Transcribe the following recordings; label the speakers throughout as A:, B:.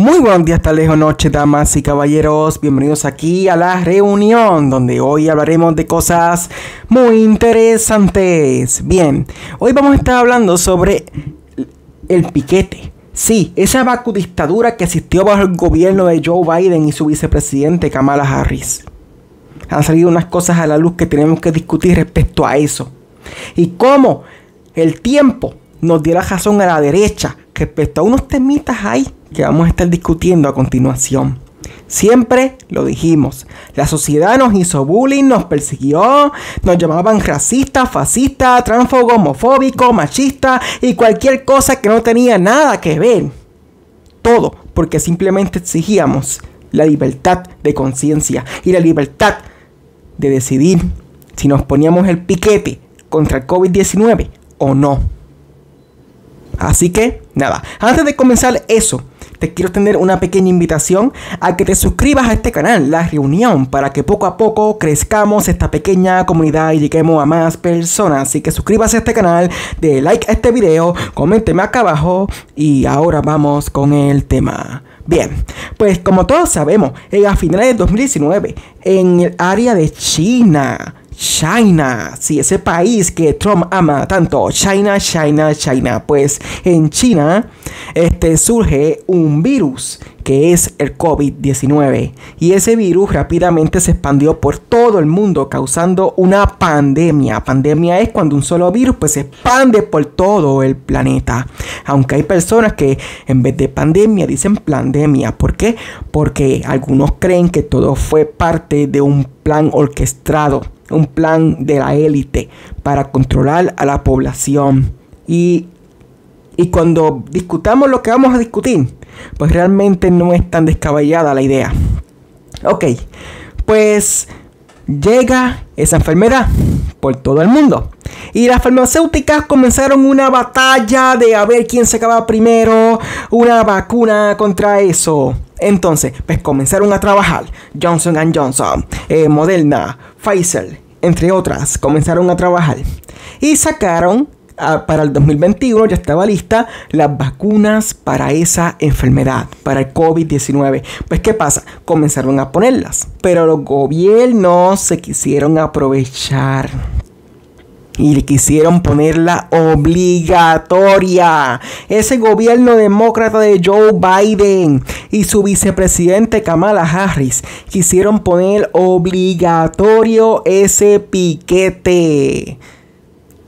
A: Muy buenos días, tardes o noches, damas y caballeros. Bienvenidos aquí a la reunión, donde hoy hablaremos de cosas muy interesantes. Bien, hoy vamos a estar hablando sobre el piquete. Sí, esa vacudictadura que existió bajo el gobierno de Joe Biden y su vicepresidente Kamala Harris. Han salido unas cosas a la luz que tenemos que discutir respecto a eso. Y cómo el tiempo nos dio la razón a la derecha respecto a unos temitas ahí que vamos a estar discutiendo a continuación. Siempre lo dijimos, la sociedad nos hizo bullying, nos persiguió, nos llamaban racistas, fascistas, transfóbicos, homofóbicos, machistas y cualquier cosa que no tenía nada que ver. Todo porque simplemente exigíamos la libertad de conciencia y la libertad de decidir si nos poníamos el piquete contra el COVID-19 o no. Así que, nada, antes de comenzar eso, te quiero tener una pequeña invitación a que te suscribas a este canal, La Reunión, para que poco a poco crezcamos esta pequeña comunidad y lleguemos a más personas. Así que suscríbase a este canal, dé like a este video, coménteme acá abajo y ahora vamos con el tema. Bien, pues como todos sabemos, a finales de 2019, en el área de China, sí, ese país que Trump ama tanto, China, pues en China surge un virus que es el COVID-19 y ese virus rápidamente se expandió por todo el mundo causando una pandemia. Pandemia es cuando un solo virus pues se expande por todo el planeta, aunque hay personas que en vez de pandemia dicen plandemia. ¿Por qué? Porque algunos creen que todo fue parte de un plan orquestado, un plan de la élite para controlar a la población. Y cuando discutamos lo que vamos a discutir, pues realmente no es tan descabellada la idea. Ok, pues llega esa enfermedad por todo el mundo. Y las farmacéuticas comenzaron una batalla de a ver quién sacaba primero una vacuna contra eso. Entonces, pues comenzaron a trabajar. Johnson & Johnson, Moderna, Pfizer, entre otras, comenzaron a trabajar. Y sacaron, para el 2021 ya estaba lista las vacunas para esa enfermedad, para el COVID-19. Pues, ¿qué pasa? Comenzaron a ponerlas. Pero los gobiernos se quisieron aprovechar. Y le quisieron ponerla obligatoria. Ese gobierno demócrata de Joe Biden y su vicepresidente Kamala Harris quisieron poner obligatorio ese piquete.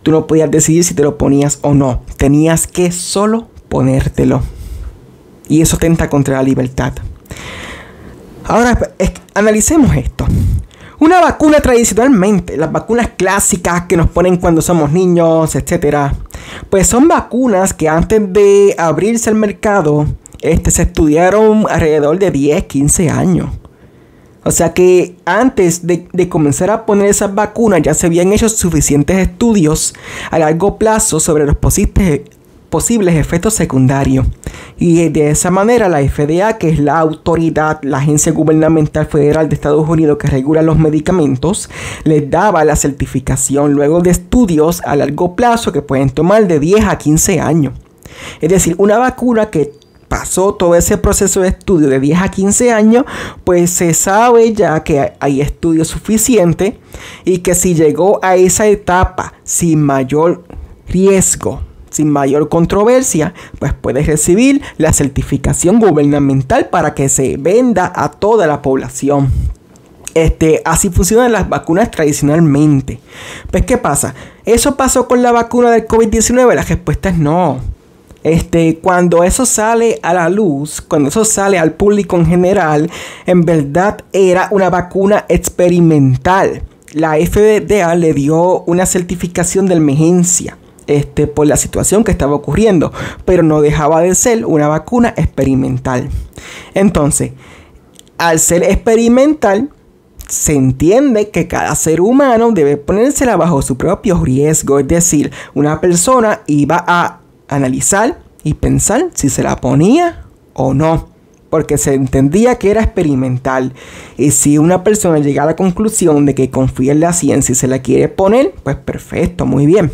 A: Tú no podías decidir si te lo ponías o no. Tenías que solo ponértelo. Y eso atenta contra la libertad. Ahora, analicemos esto. Una vacuna tradicionalmente, las vacunas clásicas que nos ponen cuando somos niños, etcétera, pues son vacunas que antes de abrirse al mercado, se estudiaron alrededor de 10, 15 años. O sea que antes de comenzar a poner esas vacunas ya se habían hecho suficientes estudios a largo plazo sobre los posibles efectos secundarios. Y de esa manera la FDA, que es la autoridad, la agencia gubernamental federal de Estados Unidos que regula los medicamentos, les daba la certificación luego de estudios a largo plazo que pueden tomar de 10 a 15 años. Es decir, una vacuna que pasó todo ese proceso de estudio de 10 a 15 años, pues se sabe ya que hay estudios suficientes y que si llegó a esa etapa sin mayor riesgo, sin mayor controversia, pues puedes recibir la certificación gubernamental para que se venda a toda la población. Así funcionan las vacunas tradicionalmente. Pues, ¿qué pasa? ¿Eso pasó con la vacuna del COVID-19? La respuesta es no. Cuando eso sale a la luz, cuando eso sale al público en general, en verdad era una vacuna experimental. La FDA le dio una certificación de emergencia por la situación que estaba ocurriendo, pero no dejaba de ser una vacuna experimental. Entonces, al ser experimental, se entiende que cada ser humano debe ponérsela bajo su propio riesgo. Es decir, una persona iba a analizar y pensar si se la ponía o no. porque se entendía que era experimental. Y si una persona llega a la conclusión de que confía en la ciencia y se la quiere poner, pues perfecto, muy bien.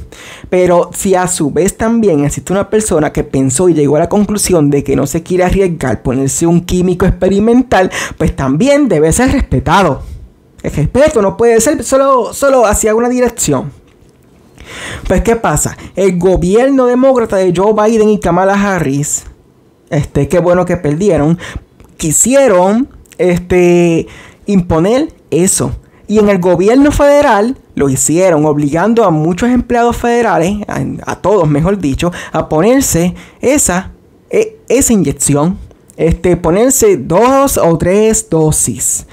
A: Pero si a su vez también existe una persona que pensó y llegó a la conclusión de que no se quiere arriesgar ponerse un químico experimental, pues también debe ser respetado. El respeto no puede ser solo hacia una dirección. Pues ¿qué pasa? El gobierno demócrata de Joe Biden y Kamala Harris, qué bueno que perdieron, quisieron imponer eso. Y en el gobierno federal lo hicieron, obligando a muchos empleados federales, a todos mejor dicho, a ponerse esa inyección. Ponerse 2 o 3 dosis.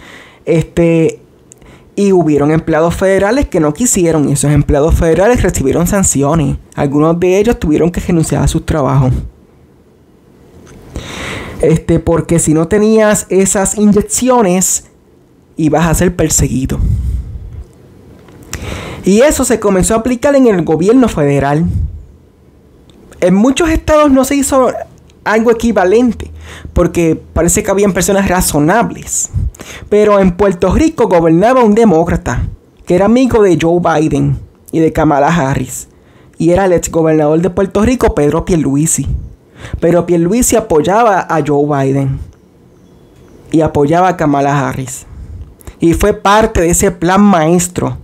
A: Y hubieron empleados federales que no quisieron, y esos empleados federales recibieron sanciones. Algunos de ellos tuvieron que renunciar a sus trabajos. Porque si no tenías esas inyecciones, ibas a ser perseguido. Y eso se comenzó a aplicar en el gobierno federal. En muchos estados no se hizo algo equivalente, porque parece que habían personas razonables. Pero en Puerto Rico gobernaba un demócrata, que era amigo de Joe Biden y de Kamala Harris. Y era el ex gobernador de Puerto Rico, Pedro Pierluisi. Pero Pierluisi apoyaba a Joe Biden y apoyaba a Kamala Harris. Y fue parte de ese plan maestro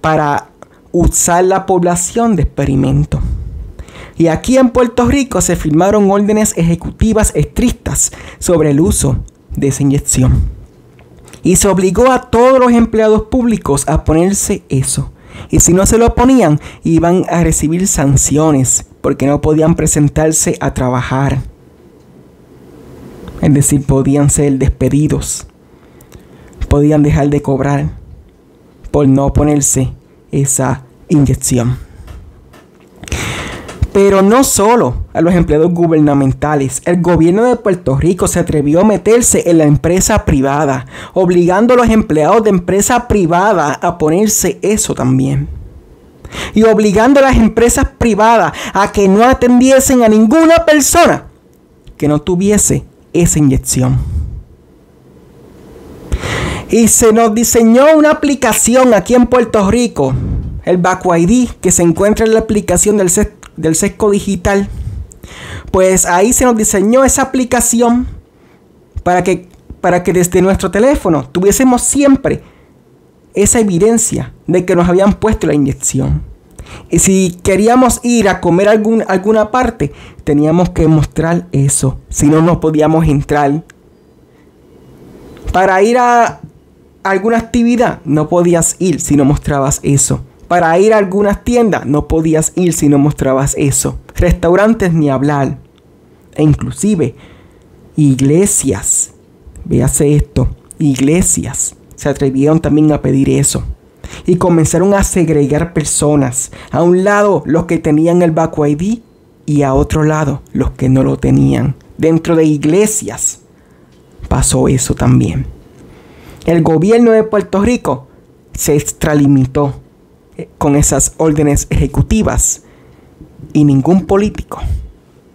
A: para usar la población de experimento. Y aquí en Puerto Rico se firmaron órdenes ejecutivas estrictas sobre el uso de esa inyección. Y se obligó a todos los empleados públicos a ponerse eso. Y si no se lo ponían, iban a recibir sanciones porque no podían presentarse a trabajar. Es decir, podían ser despedidos. Podían dejar de cobrar por no ponerse esa inyección. Pero no solo a los empleados gubernamentales. El gobierno de Puerto Rico se atrevió a meterse en la empresa privada, obligando a los empleados de empresa privada a ponerse eso también. Y obligando a las empresas privadas a que no atendiesen a ninguna persona que no tuviese esa inyección. Y se nos diseñó una aplicación aquí en Puerto Rico, el Vacu ID, que se encuentra en la aplicación del Sesco Digital. Pues ahí se nos diseñó esa aplicación para que desde nuestro teléfono tuviésemos siempre esa evidencia de que nos habían puesto la inyección. Y si queríamos ir a comer alguna parte, teníamos que mostrar eso. Si no, no podíamos entrar. Para ir a alguna actividad, no podías ir si no mostrabas eso. Para ir a algunas tiendas, no podías ir si no mostrabas eso. Restaurantes ni hablar. E inclusive iglesias. Véase esto. Iglesias se atrevieron también a pedir eso. Y comenzaron a segregar personas. A un lado los que tenían el Vacu ID y a otro lado los que no lo tenían. Dentro de iglesias pasó eso también. El gobierno de Puerto Rico se extralimitó con esas órdenes ejecutivas y ningún político,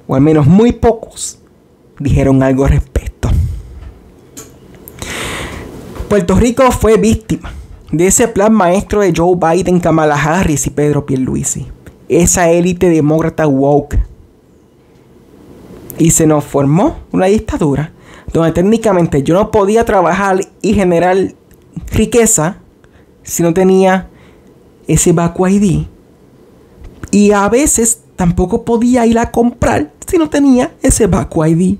A: o al menos muy pocos, dijeron algo al respecto. Puerto Rico fue víctima de ese plan maestro de Joe Biden, Kamala Harris y Pedro Pierluisi, esa élite demócrata woke. Y se nos formó una dictadura donde técnicamente yo no podía trabajar y generar riqueza si no tenía ese Vacu ID. Y a veces tampoco podía ir a comprar si no tenía ese Vacu ID.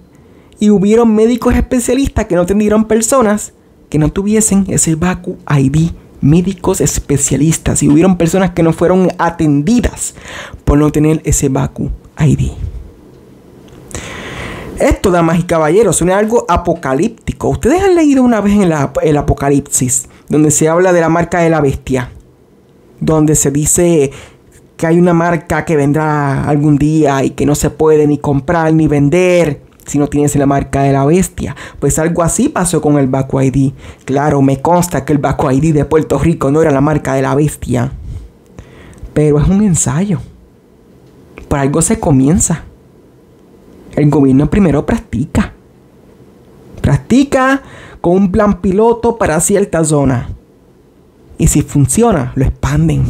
A: Y hubieron médicos especialistas que no atendieron personas que no tuviesen ese Vacu ID. Médicos especialistas. Y hubieron personas que no fueron atendidas por no tener ese Vacu ID. Esto, damas y caballeros, suena algo apocalíptico. Ustedes han leído una vez en el Apocalipsis, donde se habla de la marca de la bestia, donde se dice que hay una marca que vendrá algún día y que no se puede ni comprar ni vender si no tienes la marca de la bestia. Pues algo así pasó con el Vacu ID. Claro, me consta que el Vacu ID de Puerto Rico no era la marca de la bestia, pero es un ensayo. Por algo se comienza. El gobierno primero practica Practica con un plan piloto para cierta zona. Y si funciona, lo expanden.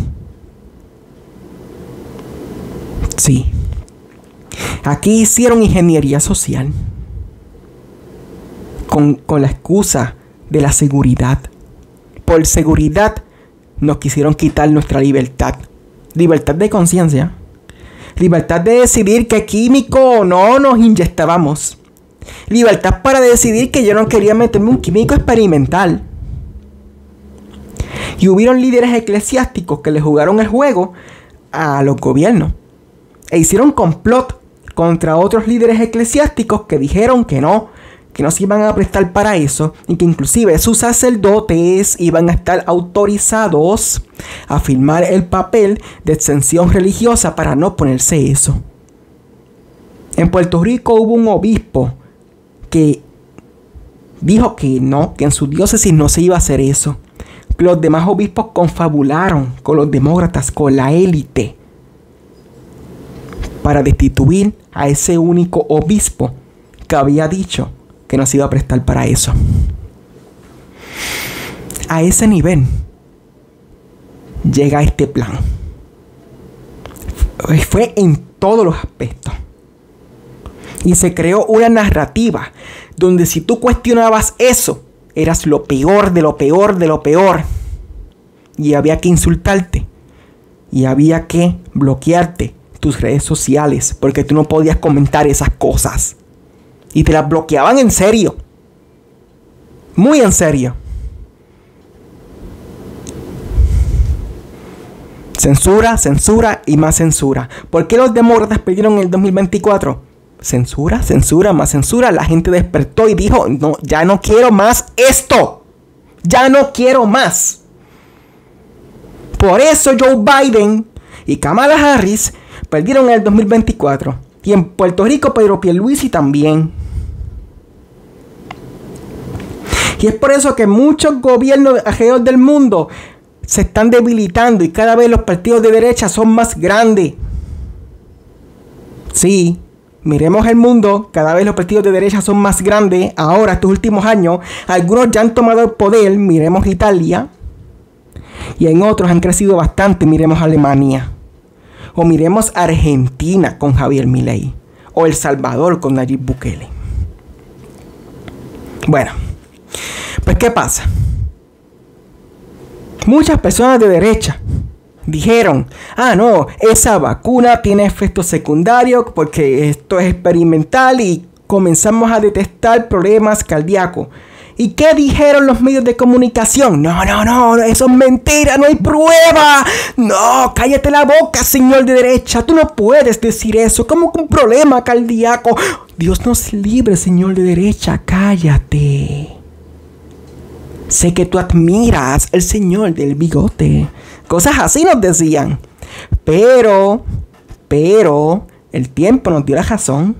A: Sí. Aquí hicieron ingeniería social. Con la excusa de la seguridad. Por seguridad nos quisieron quitar nuestra libertad. Libertad de conciencia. Libertad de decidir qué químico o no nos inyectábamos. Libertad para decidir que yo no quería meterme un químico experimental. Y hubieron líderes eclesiásticos que le jugaron el juego a los gobiernos. E hicieron complot contra otros líderes eclesiásticos que dijeron que no se iban a prestar para eso. Y que inclusive sus sacerdotes iban a estar autorizados a firmar el papel de exención religiosa para no ponerse eso. En Puerto Rico hubo un obispo que dijo que no, que en su diócesis no se iba a hacer eso. Los demás obispos confabularon con los demócratas, con la élite, para destituir a ese único obispo que había dicho que no se iba a prestar para eso. A ese nivel llega este plan. Fue en todos los aspectos. Y se creó una narrativa donde si tú cuestionabas eso, eras lo peor de lo peor de lo peor. Y había que insultarte. Y había que bloquearte tus redes sociales porque tú no podías comentar esas cosas. Y te las bloqueaban en serio. Muy en serio. Censura, censura y más censura. ¿Por qué los demócratas perdieron en el 2024? Censura, censura, más censura. La gente despertó y dijo, no, ya no quiero más esto. Ya no quiero más. Por eso Joe Biden y Kamala Harris perdieron en el 2024. Y en Puerto Rico Pedro Pierluisi también. Y es por eso que muchos gobiernos alrededor del mundo se están debilitando y cada vez los partidos de derecha son más grandes. Sí, miremos el mundo, cada vez los partidos de derecha son más grandes. Ahora, estos últimos años, algunos ya han tomado el poder. Miremos Italia. Y en otros han crecido bastante. Miremos Alemania. O miremos Argentina con Javier Milei. O El Salvador con Nayib Bukele. Bueno, pues ¿qué pasa? Muchas personas de derecha dijeron, no, esa vacuna tiene efectos secundarios porque esto es experimental y comenzamos a detectar problemas cardíacos. ¿Y qué dijeron los medios de comunicación? No, eso es mentira, no hay prueba. No, cállate la boca, señor de derecha, tú no puedes decir eso. ¿Cómo que un problema cardíaco? Dios nos libre, señor de derecha, cállate. Sé que tú admiras al señor del bigote. Cosas así nos decían. Pero, el tiempo nos dio la razón.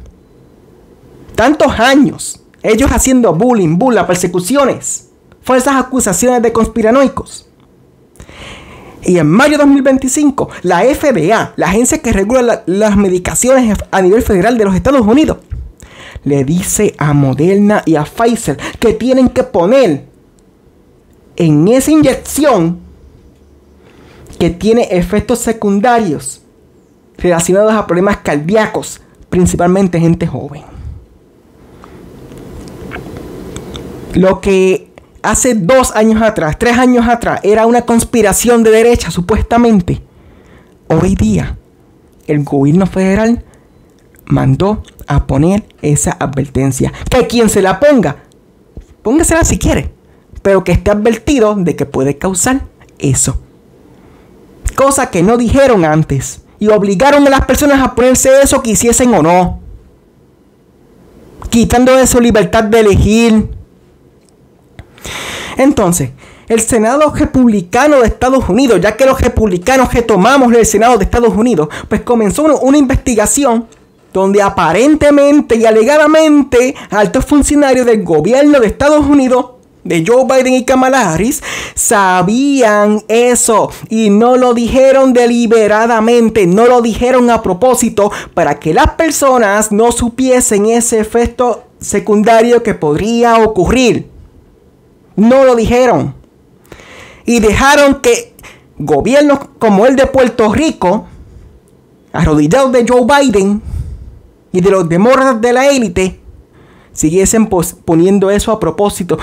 A: Tantos años, ellos haciendo bullying, burla, persecuciones, falsas acusaciones de conspiranoicos. Y en mayo de 2025, la FDA, la agencia que regula las medicaciones a nivel federal de los Estados Unidos, le dice a Moderna y a Pfizer que tienen que poner en esa inyección que tiene efectos secundarios relacionados a problemas cardíacos, principalmente gente joven. Lo que hace 2 años atrás, 3 años atrás, era una conspiración de derecha, supuestamente. Hoy día, el gobierno federal mandó a poner esa advertencia. Que quien se la ponga, póngasela si quiere, pero que esté advertido de que puede causar eso. Cosa que no dijeron antes. Y obligaron a las personas a ponerse eso, quisiesen o no. Quitando de su libertad de elegir. Entonces, el Senado republicano de Estados Unidos, ya que los republicanos retomamos el Senado de Estados Unidos, pues comenzó una investigación donde aparentemente y alegadamente altos funcionarios del gobierno de Estados Unidos, de Joe Biden y Kamala Harris, sabían eso y no lo dijeron deliberadamente, no lo dijeron a propósito para que las personas no supiesen ese efecto secundario que podría ocurrir. No lo dijeron. Y dejaron que gobiernos como el de Puerto Rico, arrodillados de Joe Biden y de los demócratas de la élite, siguiesen poniendo eso a propósito,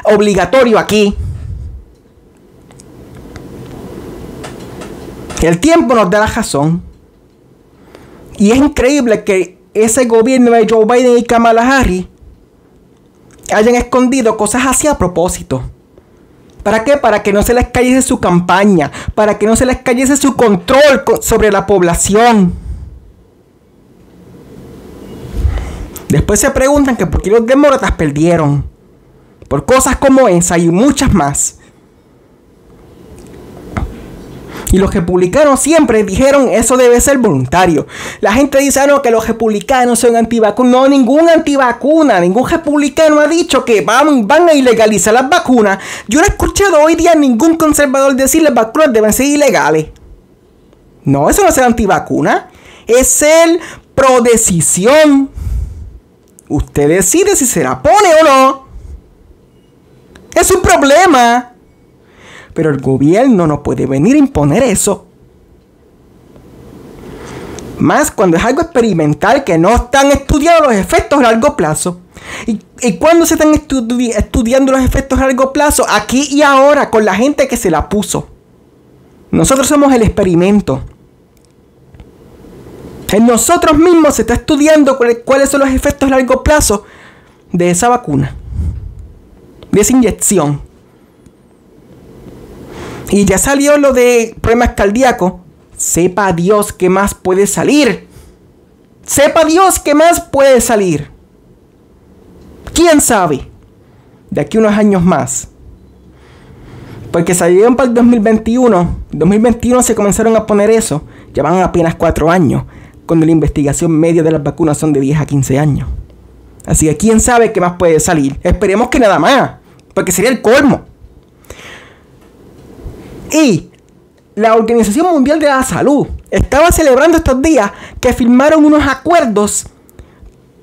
A: obligatorio aquí. El tiempo nos da la razón. Y es increíble que ese gobierno de Joe Biden y Kamala Harris hayan escondido cosas así a propósito. ¿Para qué? Para que no se les cayese su campaña, para que no se les cayese su control sobre la población. Después se preguntan que por qué los demócratas perdieron. Por cosas como esa y muchas más. Y los republicanos siempre dijeron eso debe ser voluntario. La gente dice, no, que los republicanos son antivacunas. No, ningún antivacuna, ningún republicano ha dicho que van a ilegalizar las vacunas. Yo no he escuchado hoy día a ningún conservador decir las vacunas deben ser ilegales. No, eso no es ser antivacuna. Es ser pro decisión. Usted decide si se la pone o no. Es un problema. Pero el gobierno no puede venir a imponer eso. Más cuando es algo experimental que no están estudiando los efectos a largo plazo. ¿Y cuándo se están estudiando los efectos a largo plazo? Aquí y ahora, con la gente que se la puso. Nosotros somos el experimento. En nosotros mismos se está estudiando cuáles son los efectos a largo plazo de esa vacuna. De esa inyección. Y ya salió lo de problemas cardíacos. Sepa Dios qué más puede salir. Sepa Dios qué más puede salir. ¿Quién sabe? De aquí a unos años más. Porque salieron para el 2021. En 2021 se comenzaron a poner eso. Ya van apenas 4 años. Cuando la investigación media de las vacunas son de 10 a 15 años. Así que quién sabe qué más puede salir. Esperemos que nada más. Porque sería el colmo. Y la Organización Mundial de la Salud estaba celebrando estos días que firmaron unos acuerdos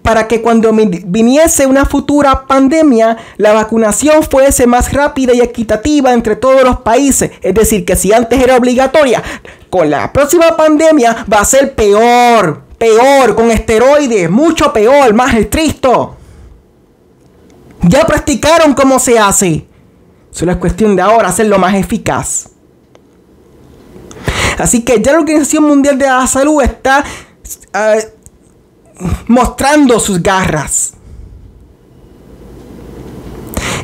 A: para que cuando viniese una futura pandemia, la vacunación fuese más rápida y equitativa entre todos los países. Es decir, que si antes era obligatoria, con la próxima pandemia va a ser peor, con esteroides, mucho peor, más estricto. Ya practicaron cómo se hace. Solo es cuestión de ahora hacerlo más eficaz. Así que ya la Organización Mundial de la Salud está mostrando sus garras.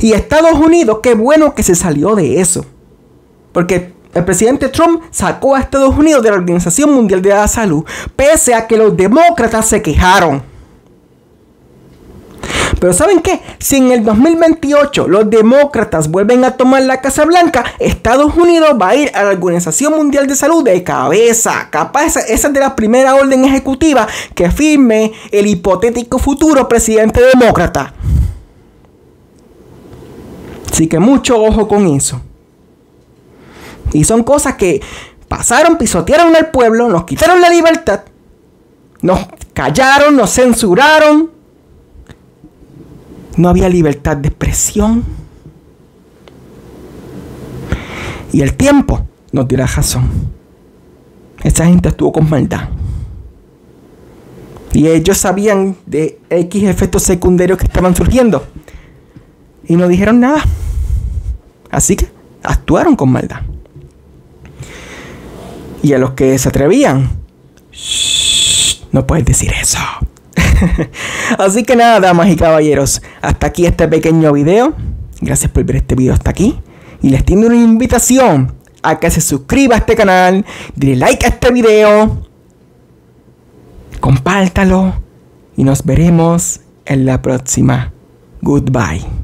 A: Y Estados Unidos, qué bueno que se salió de eso. Porque el presidente Trump sacó a Estados Unidos de la Organización Mundial de la Salud, pese a que los demócratas se quejaron. Pero ¿saben qué? Si en el 2028 los demócratas vuelven a tomar la Casa Blanca, Estados Unidos va a ir a la Organización Mundial de Salud de cabeza. Capaz esa es de la primera orden ejecutiva que firme el hipotético futuro presidente demócrata. Así que mucho ojo con eso. Y son cosas que pasaron, pisotearon al pueblo, nos quitaron la libertad, nos callaron, nos censuraron. No había libertad de expresión. Y el tiempo nos dio la razón. Esa gente estuvo con maldad. Y ellos sabían de X efectos secundarios que estaban surgiendo. Y no dijeron nada. Así que actuaron con maldad. Y a los que se atrevían, no puedes decir eso. Así que nada, damas y caballeros, hasta aquí este pequeño video. Gracias por ver este video hasta aquí. Y les tiendo una invitación a que se suscriba a este canal, dile like a este video, compártalo y nos veremos en la próxima. Goodbye.